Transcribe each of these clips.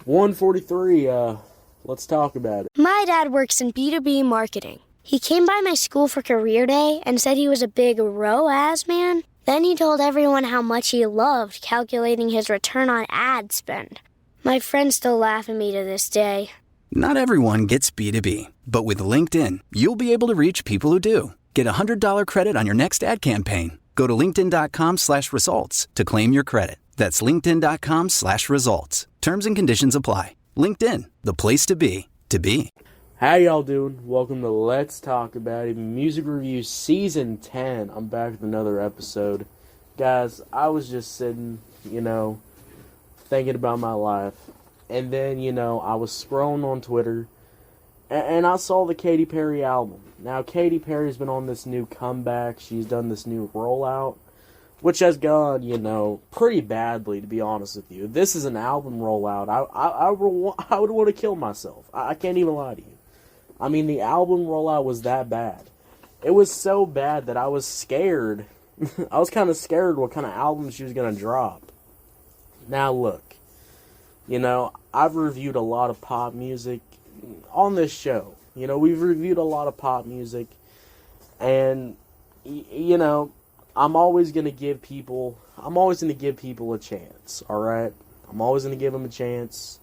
143, let's talk about it. My dad works in B2B marketing. He came by my school for career day and said he was a big ROAS man. Then he told everyone how much he loved calculating his return on ad spend. My friends still laugh at me to this day. Not everyone gets B2B, but with LinkedIn, you'll be able to reach people who do. Get a $100 credit on your next ad campaign. Go to linkedin.com/results to claim your credit. That's linkedin.com/results. Terms and conditions apply. LinkedIn, the place to be, to be. How y'all doing? Welcome to Let's Talk About It Music Review Season 10. I'm back with another episode. Guys, I was just sitting, thinking about my life. And then, I was scrolling on Twitter, and I saw the Katy Perry album. Now, Katy Perry's been on this new comeback. She's done this new rollout, which has gone, pretty badly, to be honest with you. This is an album rollout. I would want to kill myself. I can't even lie to you. I mean, the album rollout was that bad. It was so bad that I was scared. I was kind of scared what kind of album she was going to drop. Now, look. I've reviewed a lot of pop music on this show. We've reviewed a lot of pop music. And, I'm always going to give people a chance, alright? I'm always going to give them a chance.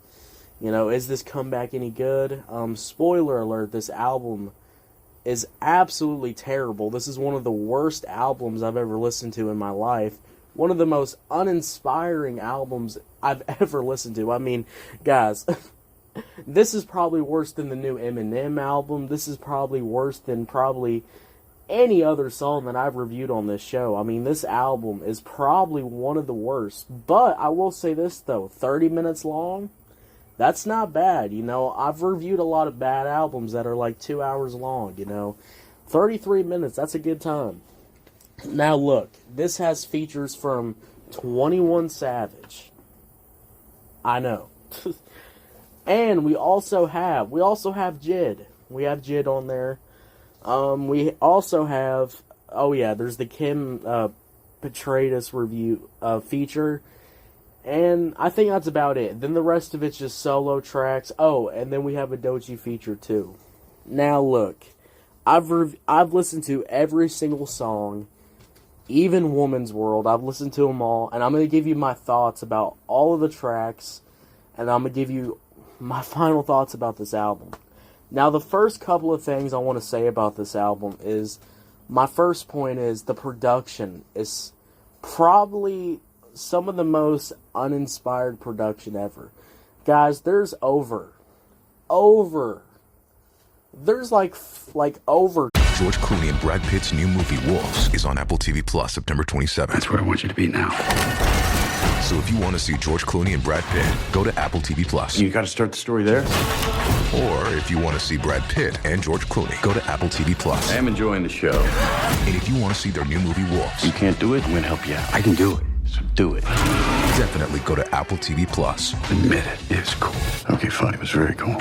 Is this comeback any good? Spoiler alert, this album is absolutely terrible. This is one of the worst albums I've ever listened to in my life. One of the most uninspiring albums I've ever listened to. I mean, guys, this is probably worse than the new Eminem album. This is probably worse than any other song that I've reviewed on this show. I mean, this album is probably one of the worst. But I will say this, though. 30 minutes long? That's not bad, I've reviewed a lot of bad albums that are like 2 hours long, 33 minutes, that's a good time. Now look, this has features from 21 Savage. I know. And we also have Jid. We have Jid on there. We also have, there's the Kim Petradis review feature. And I think that's about it. Then the rest of it's just solo tracks. Oh, and then we have a Doechii feature too. Now look, I've listened to every single song, even Woman's World. I've listened to them all, and I'm going to give you my thoughts about all of the tracks, and I'm going to give you my final thoughts about this album. Now, the first couple of things I want to say about this album is, my first point is the production is probably some of the most uninspired production ever. Guys, there's over. There's like over. George Clooney and Brad Pitt's new movie, Wolves, is on Apple TV Plus September 27th. That's where I want you to be now. So if you want to see George Clooney and Brad Pitt, go to Apple TV Plus. You got to start the story there. Or if you want to see Brad Pitt and George Clooney, go to Apple TV Plus. I am enjoying the show. And if you want to see their new movie, Wolves, You can't do it, I'm going to help you out. I can do it. So do it. Definitely go to Apple TV Plus. Admit it, it's cool. Okay, fine, it was very cool.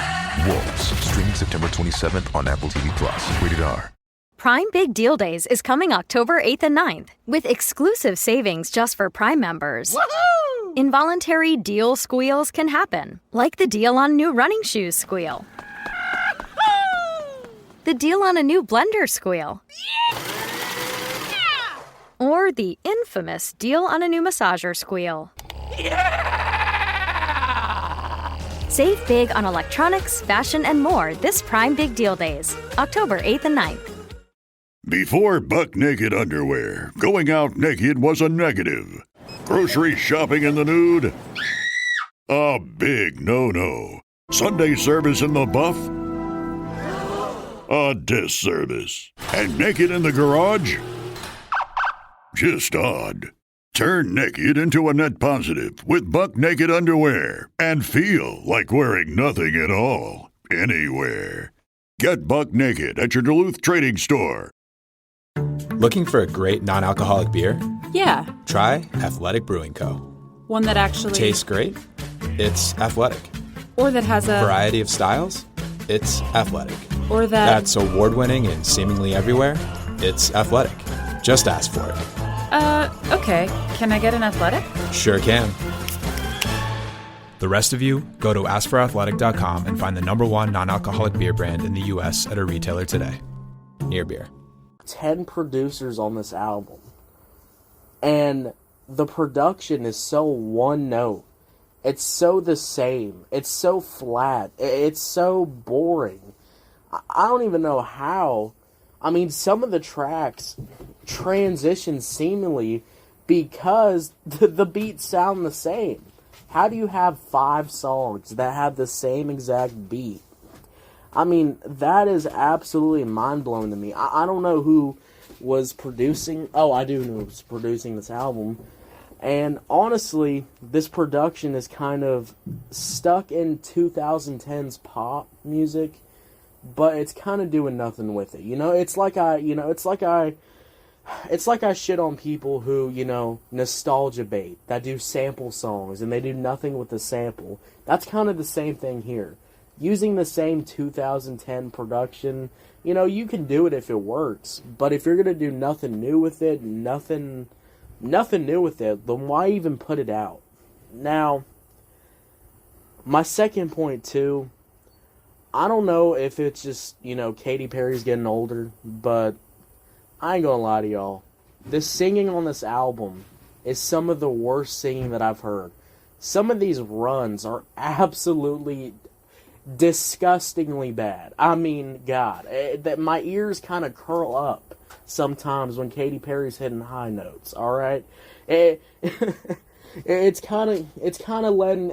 Wolves, streaming September 27th on Apple TV Plus. Rated R. Prime Big Deal Days is coming October 8th and 9th with exclusive savings just for Prime members. Woohoo! Involuntary deal squeals can happen, like the deal on new running shoes squeal. The deal on a new blender squeal. Or the infamous deal on a new massager squeal. Save big on electronics, fashion, and more this Prime Big Deal Days, October 8th and 9th. Before buck naked underwear, going out naked was a negative. Grocery shopping in the nude? A big no-no. Sunday service in the buff? A disservice. And naked in the garage? Just odd. Turn naked into a net positive with buck naked underwear and feel like wearing nothing at all, anywhere. Get buck naked at your Duluth trading store. Looking for a great non-alcoholic beer? Yeah. Try Athletic Brewing Co. One that actually tastes great? It's athletic. Or that has a variety of styles? It's athletic. Or that's award-winning and seemingly everywhere? It's athletic. Just ask for it. Okay. Can I get an athletic? Sure can. The rest of you, go to askforathletic.com and find the #1 non-alcoholic beer brand in the U.S. at a retailer today. Near Beer. 10 producers on this album. And the production is so one note. It's so the same. It's so flat. It's so boring. I don't even know how. I mean, some of the tracks transition seamlessly because the beats sound the same. How do you have 5 songs that have the same exact beat? I mean, that is absolutely mind-blowing to me. I don't know who was producing... Oh, I do know who was producing this album. And honestly, this production is kind of stuck in 2010's pop music, but it's kind of doing nothing with it. You know, it's like I shit on people who, nostalgia bait, that do sample songs, and they do nothing with the sample. That's kind of the same thing here. Using the same 2010 production, you can do it if it works, but if you're going to do nothing new with it, nothing new with it, then why even put it out? Now, my second point, too, I don't know if it's just, Katy Perry's getting older, but I ain't gonna lie to y'all. The singing on this album is some of the worst singing that I've heard. Some of these runs are absolutely disgustingly bad. I mean, God, that my ears kind of curl up sometimes when Katy Perry's hitting high notes. All right, it's kind of letting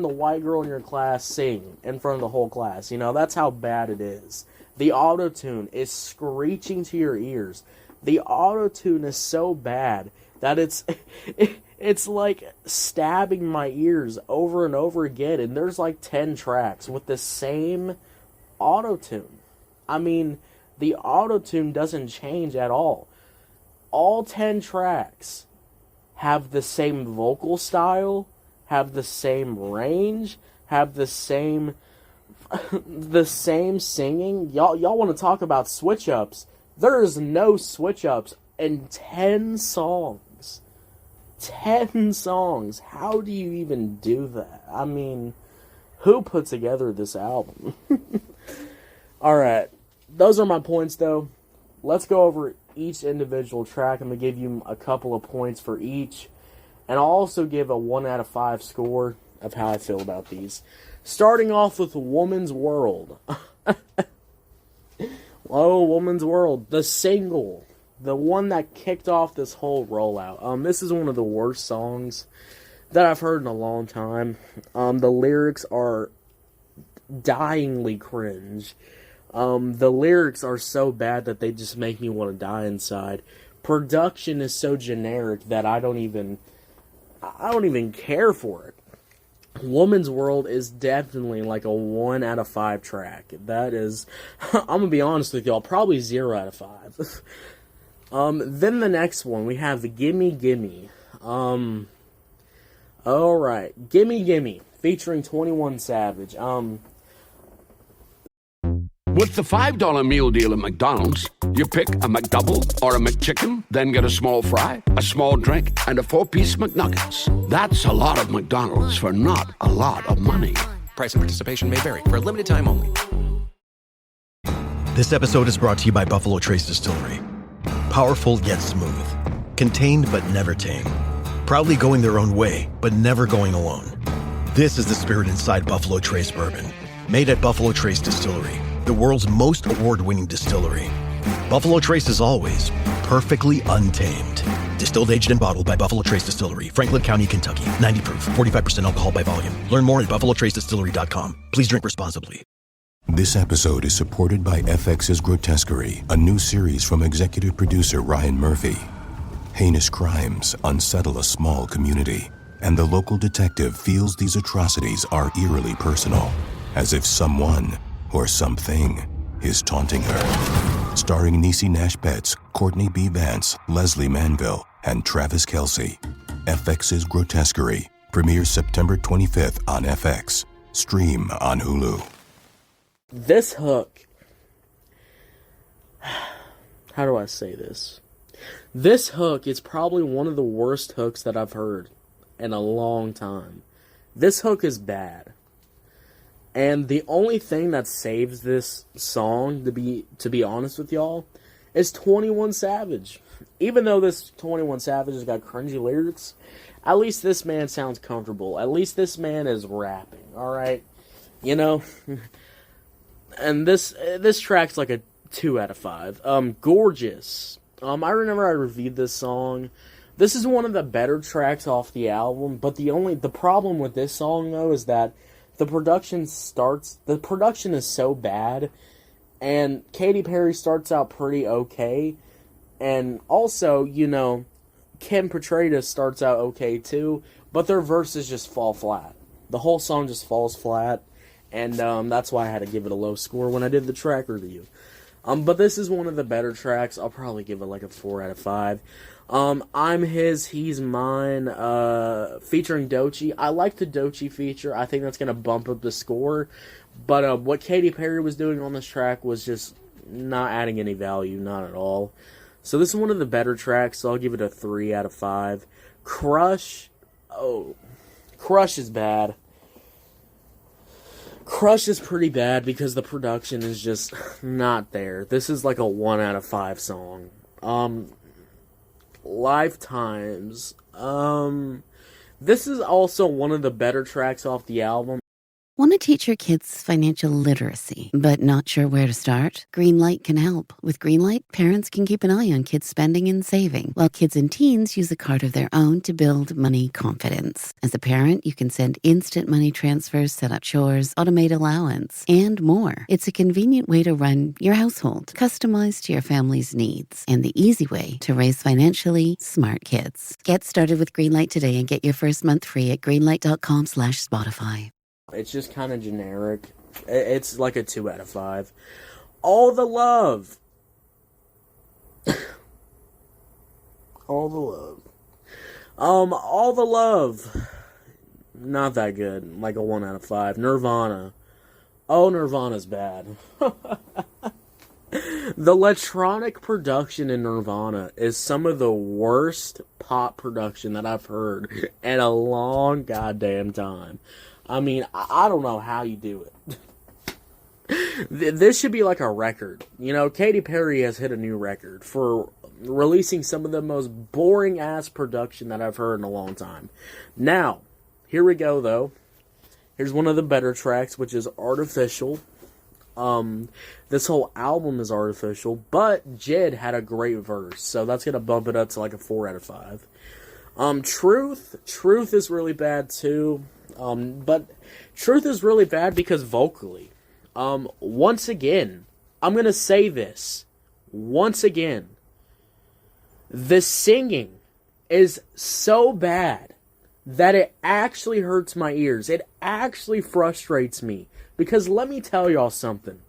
the white girl in your class sing in front of the whole class. That's how bad it is. The auto-tune is screeching to your ears. The auto-tune is so bad that it's like stabbing my ears over and over again. And there's like 10 tracks with the same auto-tune. I mean, the auto-tune doesn't change at all. All 10 tracks have the same vocal style, have the same range, have the same singing. Y'all want to talk about switch-ups. There is no switch-ups in 10 songs. 10 songs. How do you even do that? I mean, who put together this album? Alright, those are my points, though. Let's go over each individual track. I'm going to give you a couple of points for each. And I'll also give a 1 out of 5 score of how I feel about these. Starting off with Woman's World. Oh, Woman's World. The single. The one that kicked off this whole rollout. This is one of the worst songs that I've heard in a long time. The lyrics are dyingly cringe. The lyrics are so bad that they just make me want to die inside. Production is so generic that I don't even care for it. Woman's World is definitely like a 1 out of 5 track. That is, I'm gonna be honest with y'all, probably 0 out of 5. Then the next one, we have the Gimme Gimme. Alright, Gimme Gimme, featuring 21 Savage. With the $5 meal deal at McDonald's, you pick a McDouble or a McChicken, then get a small fry, a small drink, and a 4-piece McNuggets. That's a lot of McDonald's for not a lot of money. Price and participation may vary. For a limited time only. This episode is brought to you by Buffalo Trace Distillery. Powerful yet smooth. Contained but never tame. Proudly going their own way, but never going alone. This is the spirit inside Buffalo Trace Bourbon. Made at Buffalo Trace Distillery, the world's most award-winning distillery. Buffalo Trace is always perfectly untamed. Distilled, aged, and bottled by Buffalo Trace Distillery, Franklin County, Kentucky. 90 proof, 45% alcohol by volume. Learn more at buffalotracedistillery.com. Please drink responsibly. This episode is supported by FX's Grotesquerie, a new series from executive producer Ryan Murphy. Heinous crimes unsettle a small community, and the local detective feels these atrocities are eerily personal, as if someone or something is taunting her. Starring Niecy Nash Betts, Courtney B. Vance, Leslie Manville, and Travis Kelce. FX's Grotesquerie premieres September 25th on FX. Stream on Hulu. This hook... How do I say this? This hook is probably one of the worst hooks that I've heard in a long time. This hook is bad. And the only thing that saves this song, to be honest with y'all, is 21 Savage. Even though this 21 Savage has got cringy lyrics, at least this man sounds comfortable. At least this man is rapping, alright? You know? And this track's like a 2 out of 5. Gorgeous. I remember I reviewed this song. This is one of the better tracks off the album, but the problem with this song, though, is that the production is so bad, and Katy Perry starts out pretty okay, and also, you know, Kim Petras starts out okay, too, but their verses just fall flat. The whole song just falls flat, and that's why I had to give it a low score when I did the track review. But this is one of the better tracks. I'll probably give it like a 4 out of 5. I'm His, He's Mine, featuring Doechii. I like the Doechii feature. I think that's going to bump up the score. But what Katy Perry was doing on this track was just not adding any value, not at all. So this is one of the better tracks, so I'll give it a 3 out of 5. Crush is bad. Crush is pretty bad because the production is just not there. This is like a 1 out of 5 song. Lifetimes. This is also one of the better tracks off the album. Want to teach your kids financial literacy, but not sure where to start? Greenlight can help. With Greenlight, parents can keep an eye on kids' spending and saving, while kids and teens use a card of their own to build money confidence. As a parent, you can send instant money transfers, set up chores, automate allowance, and more. It's a convenient way to run your household, customized to your family's needs, and the easy way to raise financially smart kids. Get started with Greenlight today and get your first month free at greenlight.com/Spotify. It's just kind of generic. It's like a 2 out of 5. All the Love. All the Love. All the Love. Not that good. Like a 1 out of 5. Nirvana. Oh, Nirvana's bad. The electronic production in Nirvana is some of the worst pop production that I've heard in a long goddamn time. I mean, I don't know how you do it. This should be like a record. You know, Katy Perry has hit a new record for releasing some of the most boring-ass production that I've heard in a long time. Now, here we go, though. Here's one of the better tracks, which is Artificial. This whole album is artificial, but Jid had a great verse, so that's going to bump it up to like a 4 out of 5. Truth is really bad, too. But Truth is really bad because vocally, once again, I'm gonna say this, once again, the singing is so bad that it actually hurts my ears. It actually frustrates me, because let me tell y'all something.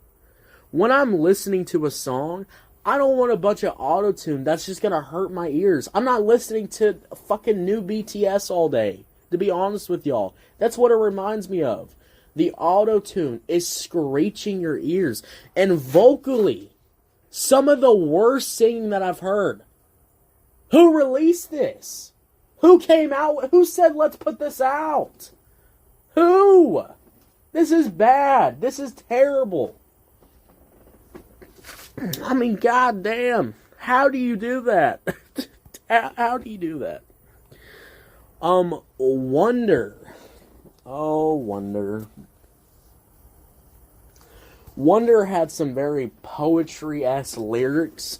When I'm listening to a song, I don't want a bunch of auto-tune that's just gonna hurt my ears. I'm not listening to fucking new BTS all day. To be honest with y'all, that's what it reminds me of. The auto-tune is screeching your ears. And vocally, some of the worst singing that I've heard. Who released this? Who came out? Who said, let's put this out? Who? This is bad. This is terrible. I mean, goddamn. How do you do that? How do you do that? Wonder. Oh, Wonder. Wonder had some very poetry-esque lyrics.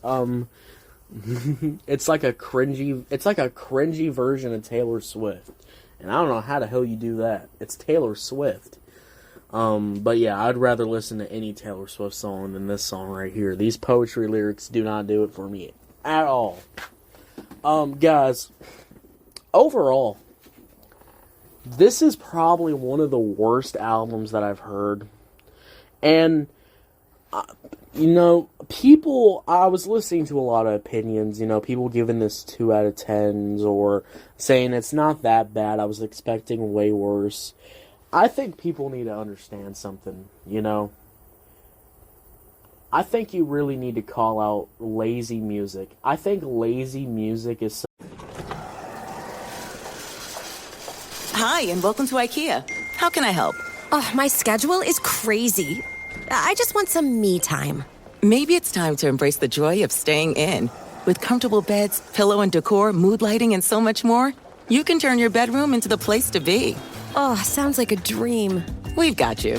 It's like a cringy version of Taylor Swift. And I don't know how the hell you do that. It's Taylor Swift. But yeah, I'd rather listen to any Taylor Swift song than this song right here. These poetry lyrics do not do it for me at all. Guys, overall, this is probably one of the worst albums that I've heard. And, you know, I was listening to a lot of opinions, you know, people giving this 2 out of 10s or saying it's not that bad, I was expecting way worse. I think people need to understand something, you know. I think you really need to call out lazy music. I think lazy music is... Hi, and welcome to IKEA. How can I help? Oh, my schedule is crazy. I just want some me time. Maybe it's time to embrace the joy of staying in. With comfortable beds, pillow and decor, mood lighting, and so much more, you can turn your bedroom into the place to be. Oh, sounds like a dream. We've got you.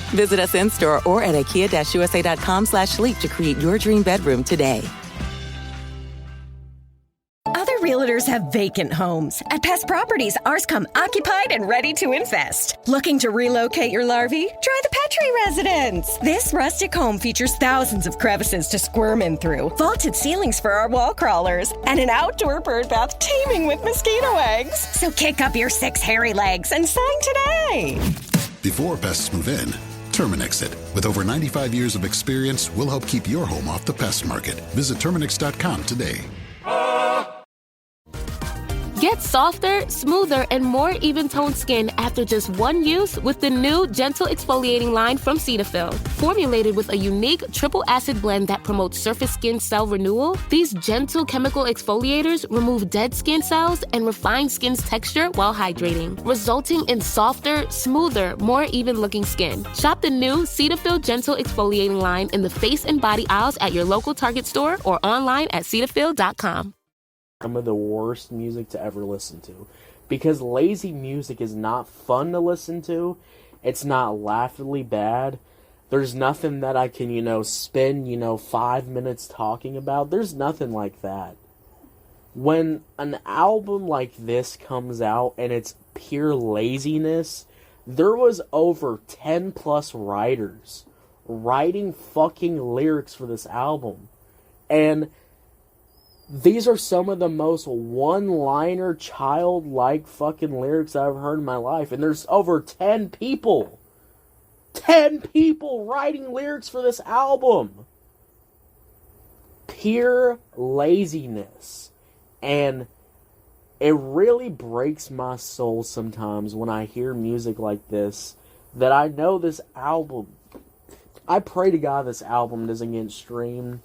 Visit us in-store or at ikea-usa.com/sleep to create your dream bedroom today. Other realtors have vacant homes. At Pest Properties, ours come occupied and ready to invest. Looking to relocate your larvae? Try the Petri Residence. This rustic home features thousands of crevices to squirm in through, vaulted ceilings for our wall crawlers, and an outdoor bird bath teeming with mosquito eggs. So kick up your 6 hairy legs and sign today. Before pests move in, Terminix it. With over 95 years of experience, we'll help keep your home off the pest market. Visit Terminix.com today. Get softer, smoother, and more even-toned skin after just one use with the new Gentle Exfoliating line from Cetaphil. Formulated with a unique triple acid blend that promotes surface skin cell renewal, these gentle chemical exfoliators remove dead skin cells and refine skin's texture while hydrating, resulting in softer, smoother, more even-looking skin. Shop the new Cetaphil Gentle Exfoliating line in the face and body aisles at your local Target store or online at cetaphil.com. Some of the worst music to ever listen to, because lazy music is not fun to listen to. It's not laughably bad. There's nothing that I can, spend, 5 minutes talking about. There's nothing like that. When an album like this comes out and it's pure laziness, there was over 10 plus writers writing fucking lyrics for this album. And these are some of the most one-liner, childlike fucking lyrics I've heard in my life. And there's over 10 people. 10 people writing lyrics for this album. Pure laziness. And it really breaks my soul sometimes when I hear music like this, that I know this album, I pray to God this album doesn't get streamed.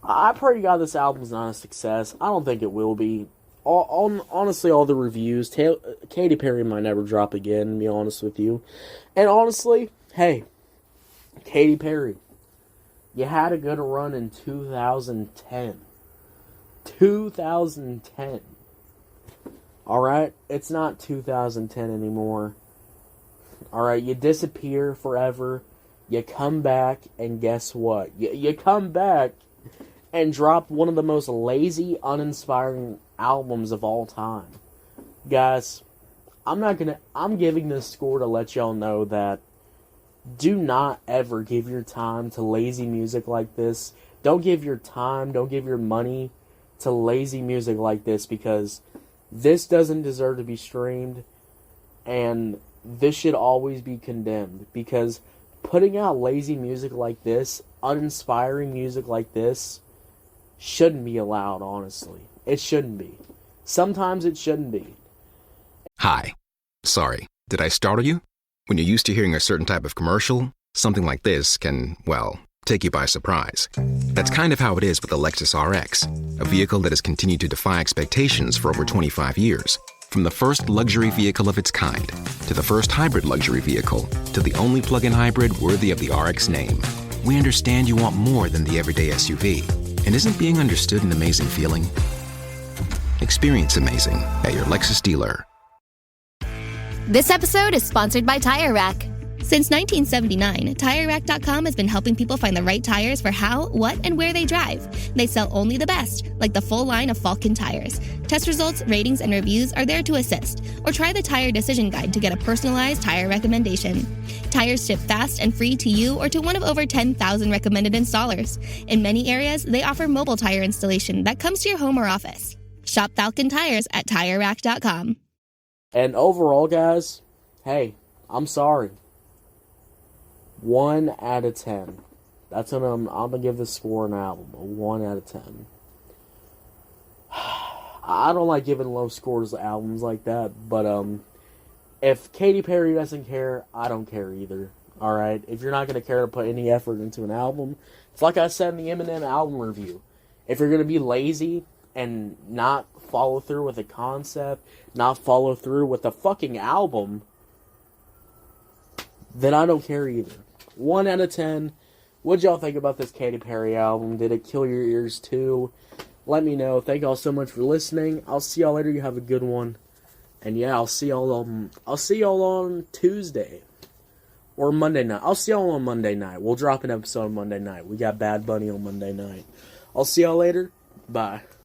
I pray to God this album's not a success. I don't think it will be. Honestly, all the reviews, Katy Perry might never drop again, to be honest with you. And honestly, hey, Katy Perry, you had a good run in 2010. 2010. Alright? It's not 2010 anymore. Alright, you disappear forever. You come back, and guess what? You come back and drop one of the most lazy, uninspiring albums of all time. Guys, I'm giving this score to let y'all know that do not ever give your time to lazy music like this. Don't give your time, don't give your money to lazy music like this, because this doesn't deserve to be streamed, and this should always be condemned, because putting out lazy music like this, uninspiring music like this, shouldn't be allowed, honestly. It shouldn't be. Sometimes it shouldn't be. Hi. Sorry, did I startle you? When you're used to hearing a certain type of commercial, something like this can, well, take you by surprise. That's kind of how it is with the Lexus RX, a vehicle that has continued to defy expectations for over 25 years. From the first luxury vehicle of its kind, to the first hybrid luxury vehicle, to the only plug-in hybrid worthy of the RX name. We understand you want more than the everyday SUV. And isn't being understood an amazing feeling? Experience amazing at your Lexus dealer. This episode is sponsored by Tire Rack. Since 1979, TireRack.com has been helping people find the right tires for how, what, and where they drive. They sell only the best, like the full line of Falken tires. Test results, ratings, and reviews are there to assist. Or try the Tire Decision Guide to get a personalized tire recommendation. Tires ship fast and free to you or to one of over 10,000 recommended installers. In many areas, they offer mobile tire installation that comes to your home or office. Shop Falken tires at TireRack.com. And overall, guys, hey, I'm sorry. 1 out of 10. That's what I'm going to give this score an album. A 1 out of 10. I don't like giving low scores to albums like that, but if Katy Perry doesn't care, I don't care either. Alright? If you're not going to care to put any effort into an album, it's like I said in the Eminem album review. If you're going to be lazy, and not follow through with a concept, not follow through with a fucking album, then I don't care either. 1 out of 10. What'd y'all think about this Katy Perry album? Did it kill your ears too? Let me know. Thank y'all so much for listening. I'll see y'all later. You have a good one. And yeah, I'll see y'all on Tuesday. Or Monday night. I'll see y'all on Monday night. We'll drop an episode on Monday night. We got Bad Bunny on Monday night. I'll see y'all later. Bye.